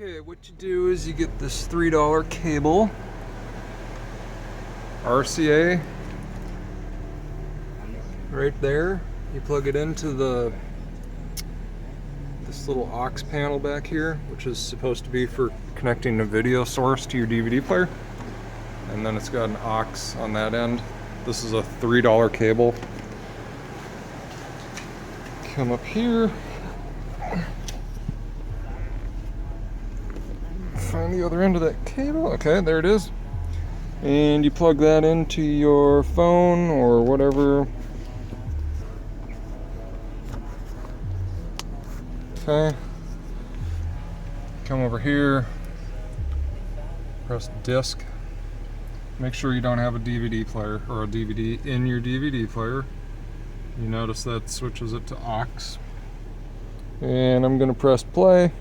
Okay, what you do is you get this $3 cable, RCA, right there. You plug it into this little aux panel back here, which is supposed to be for connecting a video source to your DVD player. And then it's got an aux on that end. This is a $3 cable. Come up here. Find the other end of that cable. Okay, there it is. And you plug that into your phone or whatever. Okay. Come over here. Press disc. Make sure you don't have a DVD player or a DVD in your DVD player. You notice that switches it to aux. And I'm going to press play.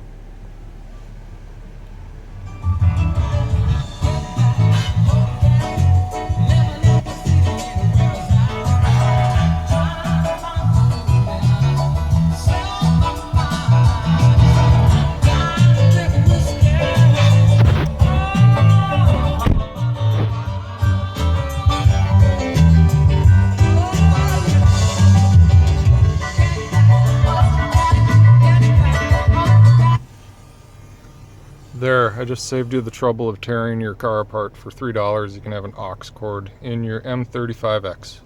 There, I just saved you the trouble of tearing your car apart. For $3, you can have an aux cord in your M35X.